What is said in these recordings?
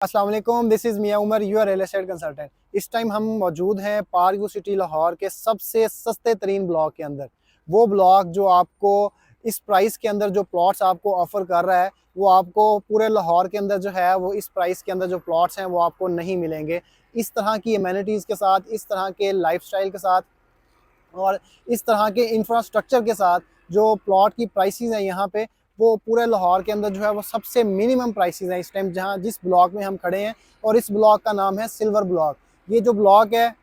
अस्सलाम वालेकुम, this is Mian Umar, your real estate consultant. इस टाइम हम मौजूद हैं पार्क व्यू सिटी लाहौर के सबसे सस्ते तरीन ब्लॉक के अंदर। वो ब्लॉक जो आपको इस प्राइस के अंदर जो प्लॉट्स आपको ऑफ़र कर रहा है, वो आपको पूरे लाहौर के अंदर जो है वो इस प्राइस के अंदर जो प्लॉट्स हैं वो आपको नहीं मिलेंगे। इस तरह की एमेनिटीज़ के साथ, इस तरह के लाइफ़स्टाइल के साथ और इस तरह के इंफ्रास्ट्रक्चर के साथ जो प्लॉट की प्राइसेस हैं यहाँ पे, वो पूरे लाहौर के अंदर जो है वो सबसे मिनिमम प्राइसेस हैं इस टाइम, जहाँ जिस ब्लॉक में हम खड़े हैं। और इस ब्लॉक का नाम है सिल्वर ब्लॉक। ये जो ब्लॉक है,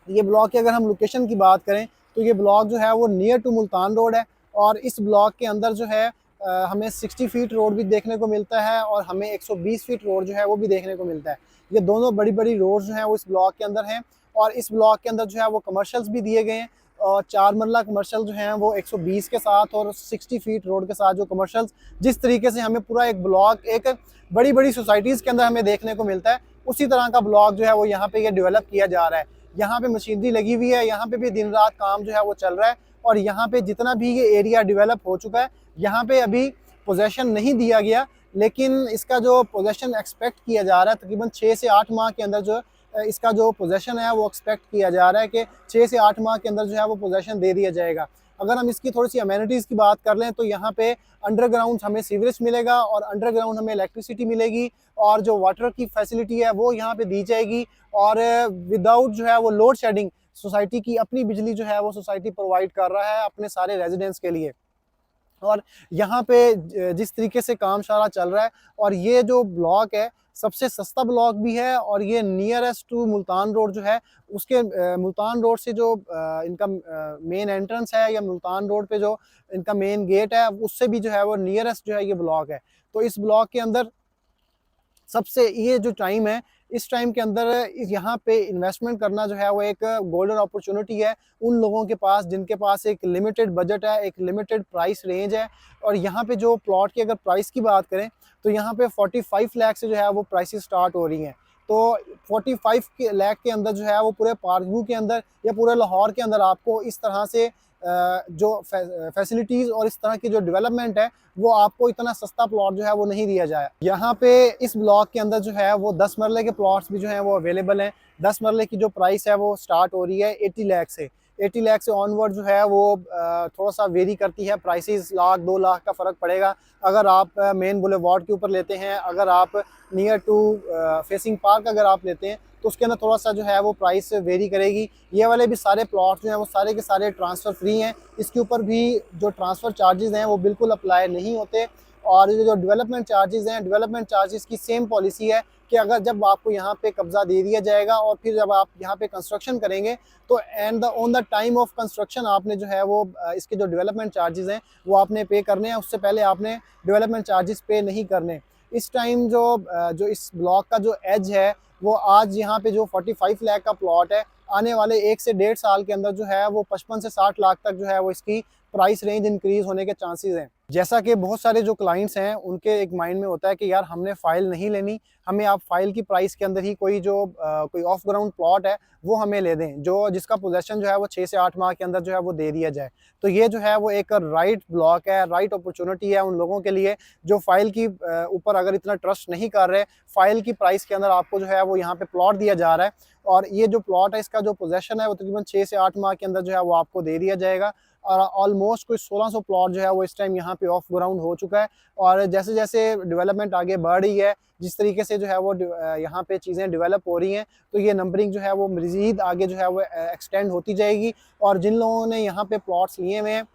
ये ब्लॉक की अगर हम लोकेशन की बात करें तो ये ब्लॉक जो है वो नियर टू मुल्तान रोड है। और इस ब्लॉक के अंदर जो है हमें 60 फीट रोड भी देखने को मिलता है और हमें 120 फीट रोड जो है वो भी देखने को मिलता है। ये दोनों बड़ी बड़ी रोड जो हैं वो इस ब्लॉक के अंदर हैं। और इस ब्लॉक के अंदर जो है वो कमर्शल्स भी दिए गए हैं। और 4 मरला कमर्शल जो हैं वो 120 के साथ और 60 फीट रोड के साथ जो कमर्शल्स, जिस तरीके से हमें पूरा एक ब्लॉक एक बड़ी बड़ी सोसाइटीज़ के अंदर हमें देखने को मिलता है, उसी तरह का ब्लॉक जो है वो यहाँ पे ये डेवलप किया जा रहा है। यहाँ पे मशीनरी लगी हुई है, यहाँ पे भी दिन रात काम जो है वो चल रहा है। और यहाँ पे जितना भी ये एरिया डेवलप हो चुका है, यहाँ पे अभी पोजेसन नहीं दिया गया, लेकिन इसका जो पोजेसन एक्सपेक्ट किया जा रहा है तकरीबन 6 से 8 माह के अंदर जो इसका जो पोजेसन है वो एक्सपेक्ट किया जा रहा है कि 6 से 8 माह के अंदर जो है वो पोजेसन दे दिया जाएगा। अगर हम इसकी थोड़ी सी अमेनिटीज़ की बात कर लें तो यहाँ पे अंडरग्राउंड हमें सीवरेज मिलेगा और अंडरग्राउंड हमें इलेक्ट्रिसिटी मिलेगी और जो वाटर की फैसिलिटी है वो यहाँ पे दी जाएगी। और विदाउट जो है वो लोड शेडिंग सोसाइटी की अपनी बिजली जो है वो सोसाइटी प्रोवाइड कर रहा है अपने सारे रेजिडेंट्स के लिए। और यहाँ पे जिस तरीके से काम सारा चल रहा है, और ये जो ब्लॉक है सबसे सस्ता ब्लॉक भी है और ये नियरेस्ट टू मुल्तान रोड जो है उसके मुल्तान रोड से जो इनका मेन एंट्रेंस है या मुल्तान रोड पे जो इनका मेन गेट है उससे भी जो है वो नियरेस्ट जो है ये ब्लॉक है। तो इस ब्लॉक के अंदर सबसे ये जो टाइम है, इस टाइम के अंदर यहाँ पे इन्वेस्टमेंट करना जो है वो एक गोल्डन अपॉर्चुनिटी है उन लोगों के पास जिनके पास एक लिमिटेड बजट है, एक लिमिटेड प्राइस रेंज है। और यहाँ पे जो प्लॉट की अगर प्राइस की बात करें तो यहाँ पे 45 लाख से जो है वो प्राइसेस स्टार्ट हो रही हैं। तो 45 लाख के अंदर जो है वो पूरे पार्क व्यू के अंदर या पूरे लाहौर के अंदर आपको इस तरह से जो फैसिलिटीज़ और इस तरह की जो डेवलपमेंट है वो आपको इतना सस्ता प्लॉट जो है वो नहीं दिया जाए। यहाँ पे इस ब्लॉक के अंदर जो है वो 10 मरले के प्लॉट्स भी जो हैं वो अवेलेबल हैं। 10 मरले की जो प्राइस है वो स्टार्ट हो रही है 80 लाख से। 80 लाख से ऑनवर्ड जो है वो थोड़ा सा वेरी करती है प्राइसेस, लाख 2 लाख का फ़र्क पड़ेगा। अगर आप मेन बुलेवार्ड के ऊपर लेते हैं, अगर आप नियर टू फेसिंग पार्क अगर आप लेते हैं तो उसके अंदर थोड़ा सा जो है वो प्राइस वेरी करेगी। ये वाले भी सारे प्लॉट जो हैं वो सारे के सारे ट्रांसफ़र फ्री हैं। इसके ऊपर भी जो ट्रांसफ़र चार्जेस हैं वो बिल्कुल अप्लाई नहीं होते। और ये जो डेवलपमेंट चार्जेस हैं, डेवलपमेंट चार्जेस की सेम पॉलिसी है कि अगर जब आपको यहाँ पे कब्ज़ा दे दिया जाएगा और फिर जब आप यहाँ पे कंस्ट्रक्शन करेंगे तो on the time of construction आपने जो है वो इसके जो डेवलपमेंट चार्जेस हैं वो आपने पे करने हैं, उससे पहले आपने डेवलपमेंट चार्जेस पे नहीं करने। इस टाइम जो इस ब्लॉक का जो एज है वो आज यहाँ पे जो 45 लाख का प्लॉट है, आने वाले 1 से 1.5 साल के अंदर जो है वो 55 से 60 लाख तक जो है वो इसकी प्राइस रेंज इंक्रीज़ होने के चांसेस हैं। जैसा कि बहुत सारे जो क्लाइंट्स हैं उनके एक माइंड में होता है कि यार हमने फ़ाइल नहीं लेनी, हमें आप फ़ाइल की प्राइस के अंदर ही कोई ऑफ ग्राउंड प्लॉट है वो हमें ले दें, जो जिसका पोजेसन जो है वो 6 से 8 माह के अंदर जो है वो दे दिया जाए। तो ये जो है वो एक राइट ब्लॉक है, राइट अपॉर्चुनिटी है उन लोगों के लिए जो फ़ाइल की ऊपर अगर इतना ट्रस्ट नहीं कर रहे, फ़ाइल की प्राइस के अंदर आपको जो है वो यहाँ पे प्लॉट दिया जा रहा है। और ये जो प्लॉट है इसका जो पोजेसन है वो तकरीबन 6 से 8 माह के अंदर जो है वो आपको दे दिया जाएगा। और ऑलमोस्ट कोई 1600 प्लॉट जो है वो इस टाइम यहाँ पे ऑफ ग्राउंड हो चुका है। और जैसे जैसे डेवलपमेंट आगे बढ़ रही है, जिस तरीके से जो है वो यहाँ पे चीज़ें डेवलप हो रही हैं, तो ये नंबरिंग जो है वो मज़ीद आगे जो है वो एक्सटेंड होती जाएगी। और जिन लोगों ने यहाँ पे प्लॉट्स लिए हुए हैं,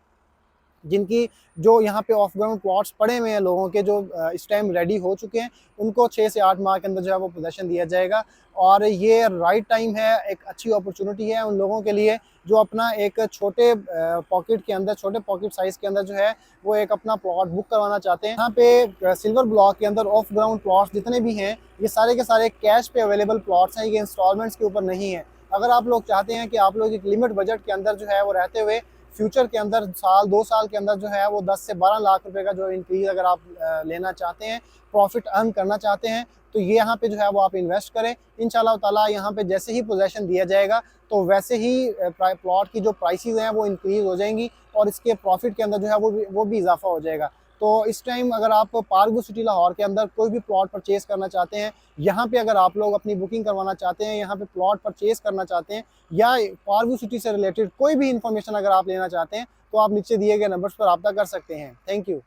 जिनकी जो यहाँ पे ऑफ ग्राउंड प्लॉट्स पड़े हुए हैं लोगों के, जो इस टाइम रेडी हो चुके हैं, उनको 6 से 8 माह के अंदर जो है वो पोजेसन दिया जाएगा। और ये राइट टाइम है, एक अच्छी अपॉर्चुनिटी है उन लोगों के लिए जो अपना एक छोटे पॉकेट के अंदर, छोटे पॉकेट साइज़ के अंदर जो है वो एक अपना प्लॉट बुक करवाना चाहते हैं। यहाँ पे सिल्वर ब्लॉक के अंदर ऑफ ग्राउंड प्लॉट्स जितने भी हैं ये सारे के सारे कैश पे अवेलेबल प्लॉट्स हैं, ये इंस्टॉलमेंट्स के ऊपर नहीं है। अगर आप लोग चाहते हैं कि आप लोग एक लिमिट बजट के अंदर जो है वो रहते हुए फ्यूचर के अंदर साल 2 साल के अंदर जो है वो 10 से 12 लाख रुपए का जो इंक्रीज अगर आप लेना चाहते हैं, प्रॉफिट अर्न करना चाहते हैं, तो ये यहाँ पे जो है वो आप इन्वेस्ट करें। इंशाल्लाह ताला यहाँ पे जैसे ही पोजेसन दिया जाएगा तो वैसे ही प्लॉट की जो प्राइसेस हैं वो इंक्रीज हो जाएंगी और इसके प्रॉफिट के अंदर जो है वो भी इजाफा हो जाएगा। तो इस टाइम अगर आप पार्क व्यू सिटी लाहौर के अंदर कोई भी प्लॉट परचेज करना चाहते हैं, यहाँ पे अगर आप लोग अपनी बुकिंग करवाना चाहते हैं, यहाँ पे प्लॉट परचेज करना चाहते हैं, या पार्क व्यू सिटी से रिलेटेड कोई भी इंफॉर्मेशन अगर आप लेना चाहते हैं, तो आप नीचे दिए गए नंबर्स पर रब्ता कर सकते हैं। Thank you.